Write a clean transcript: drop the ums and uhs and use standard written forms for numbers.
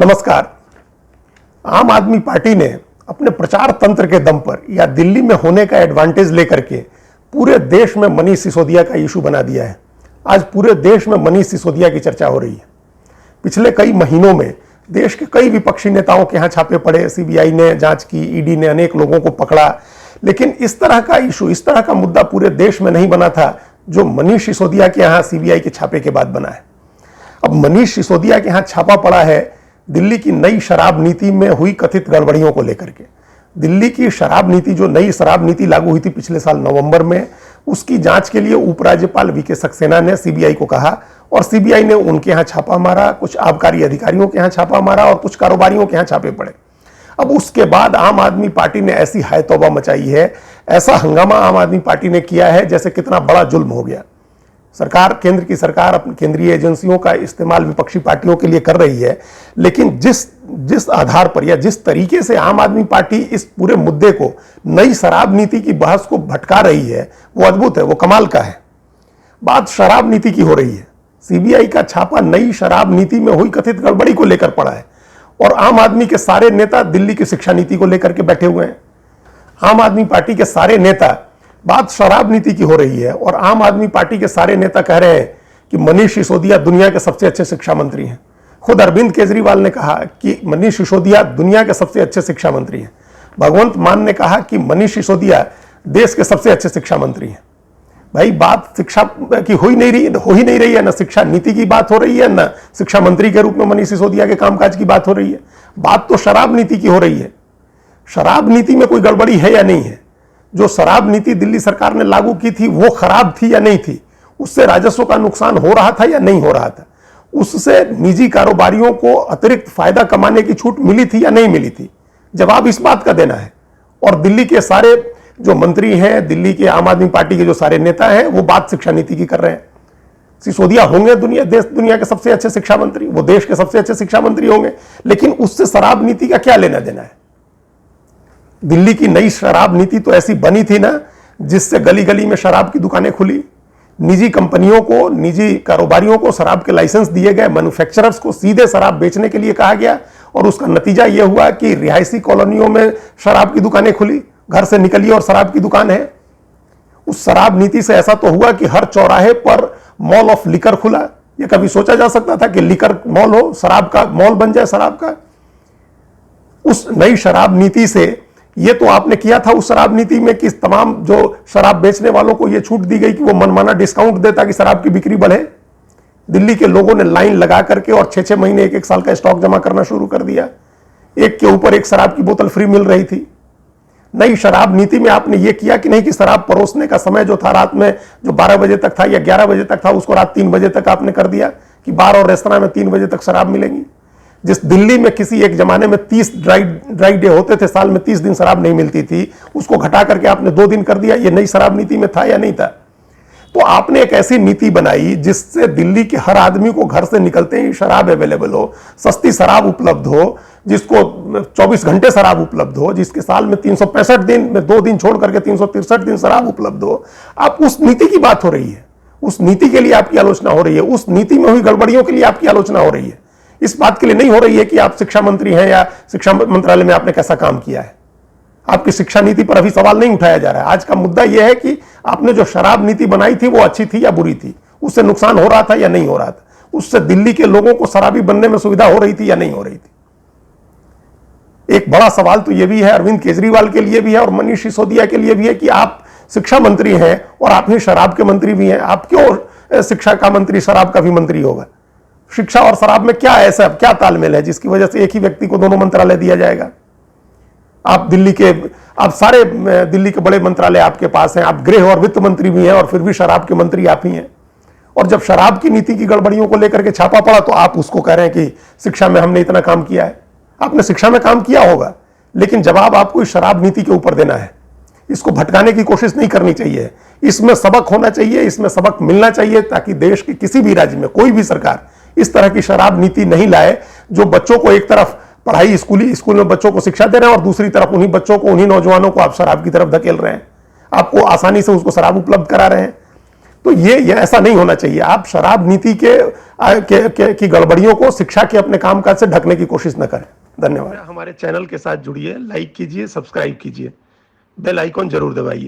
नमस्कार। आम आदमी पार्टी ने अपने प्रचार तंत्र के दम पर या दिल्ली में होने का एडवांटेज लेकर के पूरे देश में मनीष सिसोदिया का इशू बना दिया है। आज पूरे देश में मनीष सिसोदिया की चर्चा हो रही है। पिछले कई महीनों में देश के कई विपक्षी नेताओं के यहाँ छापे पड़े, सीबीआई ने जांच की, ईडी ने अनेक लोगों को पकड़ा, लेकिन इस तरह का इशू, इस तरह का मुद्दा पूरे देश में नहीं बना था जो मनीष सिसोदिया के यहाँ सीबीआई के छापे के बाद बना है। अब मनीष सिसोदिया के यहाँ छापा पड़ा है दिल्ली की नई शराब नीति में हुई कथित गड़बड़ियों को लेकर के। दिल्ली की शराब नीति, जो नई शराब नीति लागू हुई थी पिछले साल नवंबर में, उसकी जांच के लिए उपराज्यपाल वीके सक्सेना ने सीबीआई को कहा और सीबीआई ने उनके यहाँ छापा मारा, कुछ आबकारी अधिकारियों के यहाँ छापा मारा और कुछ कारोबारियों के यहाँ छापे पड़े। अब उसके बाद आम आदमी पार्टी ने ऐसी हाय तौबा मचाई है, ऐसा हंगामा आम आदमी पार्टी ने किया है जैसे कितना बड़ा जुल्म हो गया। सरकार, केंद्र की सरकार अपनी केंद्रीय एजेंसियों का इस्तेमाल विपक्षी पार्टियों के लिए कर रही है, लेकिन जिस आधार पर या जिस तरीके से आम आदमी पार्टी इस पूरे मुद्दे को, नई शराब नीति की बहस को भटका रही है, वो अद्भुत है, वो कमाल का है। बात शराब नीति की हो रही है। सीबीआई का छापा नई शराब नीति में हुई कथित गड़बड़ी को लेकर पड़ा है और आम आदमी के सारे नेता दिल्ली की शिक्षा नीति को लेकर के बैठे हुए हैं। आम आदमी पार्टी के सारे नेता, बात शराब नीति की हो रही है और आम आदमी पार्टी के सारे नेता कह रहे हैं कि मनीष सिसोदिया दुनिया के सबसे अच्छे शिक्षा मंत्री हैं। खुद अरविंद केजरीवाल ने कहा कि मनीष सिसोदिया दुनिया के सबसे अच्छे शिक्षा मंत्री हैं। भगवंत मान ने कहा कि मनीष सिसोदिया देश के सबसे अच्छे शिक्षा मंत्री हैं। भाई, बात शिक्षा की हो ही नहीं रही है, ना शिक्षा नीति की बात हो रही है, ना शिक्षा मंत्री के रूप में मनीष सिसोदिया के कामकाज की बात हो रही है। बात तो शराब नीति की हो रही है। शराब नीति में कोई गड़बड़ी है या नहीं है? जो शराब नीति दिल्ली सरकार ने लागू की थी वो खराब थी या नहीं थी? उससे राजस्व का नुकसान हो रहा था या नहीं हो रहा था? उससे निजी कारोबारियों को अतिरिक्त फायदा कमाने की छूट मिली थी या नहीं मिली थी? जवाब इस बात का देना है। और दिल्ली के सारे जो मंत्री हैं, दिल्ली के आम आदमी पार्टी के जो सारे नेता हैं, वो बात शिक्षा नीति की कर रहे हैं। सिसोदिया होंगे दुनिया के सबसे अच्छे शिक्षा मंत्री, वो देश के सबसे अच्छे शिक्षा मंत्री होंगे, लेकिन उससे शराब नीति का क्या लेना देना है? दिल्ली की नई शराब नीति तो ऐसी बनी थी ना, जिससे गली गली में शराब की दुकानें खुली, निजी कंपनियों को, निजी कारोबारियों को शराब के लाइसेंस दिए गए, मैन्युफैक्चरर्स को सीधे शराब बेचने के लिए कहा गया और उसका नतीजा यह हुआ कि रिहायशी कॉलोनियों में शराब की दुकानें खुली। घर से निकलिए और शराब की दुकान है। उस शराब नीति से ऐसा तो हुआ कि हर चौराहे पर मॉल ऑफ लिकर खुला। यह कभी सोचा जा सकता था कि लिकर मॉल हो, शराब का मॉल बन जाए शराब का? उस नई शराब नीति से ये तो आपने किया था उस शराब नीति में कि तमाम जो शराब बेचने वालों को ये छूट दी गई कि वो मनमाना डिस्काउंट दे ताकि शराब की बिक्री बढ़े। दिल्ली के लोगों ने लाइन लगा करके और 6-6 महीने, 1-1 साल का स्टॉक जमा करना शुरू कर दिया। एक के ऊपर एक शराब की बोतल फ्री मिल रही थी। नई शराब नीति में आपने ये किया कि नहीं कि शराब परोसने का समय जो था रात में, जो 12 बजे तक था या 11 बजे तक था, उसको रात 3 बजे तक आपने कर दिया कि बार और रेस्तरां में 3 बजे तक शराब मिलेगी। जिस दिल्ली में किसी एक जमाने में 30 ड्राई डे होते थे, साल में 30 दिन शराब नहीं मिलती थी, उसको घटा करके आपने 2 दिन कर दिया। ये नई शराब नीति में था या नहीं था? तो आपने एक ऐसी नीति बनाई जिससे दिल्ली के हर आदमी को घर से निकलते ही शराब अवेलेबल हो, सस्ती शराब उपलब्ध हो, जिसको 24 घंटे शराब उपलब्ध हो, जिसके साल में 365 दिन में 2 दिन छोड़ करके 363 दिन शराब उपलब्ध हो। आप उस नीति की बात हो रही है, उस नीति के लिए आपकी आलोचना हो रही है, उस नीति में हुई गड़बड़ियों के लिए आपकी आलोचना हो रही है। इस बात के लिए नहीं हो रही है कि आप शिक्षा मंत्री हैं या शिक्षा मंत्रालय में आपने कैसा काम किया है। आपकी शिक्षा नीति पर अभी सवाल नहीं उठाया जा रहा है। आज का मुद्दा यह है कि आपने जो शराब नीति बनाई थी वो अच्छी थी या बुरी थी, उससे नुकसान हो रहा था या नहीं हो रहा था, उससे दिल्ली के लोगों को शराबी बनने में सुविधा हो रही थी या नहीं हो रही थी। एक बड़ा सवाल तो यह भी है, अरविंद केजरीवाल के लिए भी है और मनीष सिसोदिया के लिए भी है कि आप शिक्षा मंत्री हैं और आप ही शराब के मंत्री भी हैं। आप क्यों शिक्षा का मंत्री शराब का भी मंत्री होगा? शिक्षा और शराब में क्या ऐसा, क्या तालमेल है जिसकी वजह से एक ही व्यक्ति को दोनों मंत्रालय दिया जाएगा? आप सारे दिल्ली के बड़े मंत्रालय आपके पास हैं, आप गृह और वित्त मंत्री भी हैं और फिर भी शराब के मंत्री आप ही हैं। और जब शराब की नीति की गड़बड़ियों को लेकर के छापा पड़ा तो आप उसको कह रहे हैं कि शिक्षा में हमने इतना काम किया है। आपने शिक्षा में काम किया होगा, लेकिन जवाब आपको इस शराब नीति के ऊपर देना है। इसको भटकाने की कोशिश नहीं करनी चाहिए। इसमें सबक होना चाहिए, इसमें सबक मिलना चाहिए ताकि देश के किसी भी राज्य में कोई भी सरकार इस तरह की शराब नीति नहीं लाए जो बच्चों को एक तरफ पढ़ाई, स्कूल में बच्चों को शिक्षा दे रहे हैं और दूसरी तरफ उन्हीं बच्चों को, उन्हीं नौजवानों को आप शराब की तरफ धकेल रहे हैं। आपको आसानी से उसको शराब उपलब्ध करा रहे हैं। तो ये ऐसा नहीं होना चाहिए। आप शराब नीति की गड़बड़ियों को शिक्षा के अपने कामकाज से ढकने की कोशिश न करें। धन्यवाद। हमारे चैनल के साथ जुड़िए, लाइक कीजिए, सब्सक्राइब कीजिए, बेल आइकॉन जरूर दबाइए।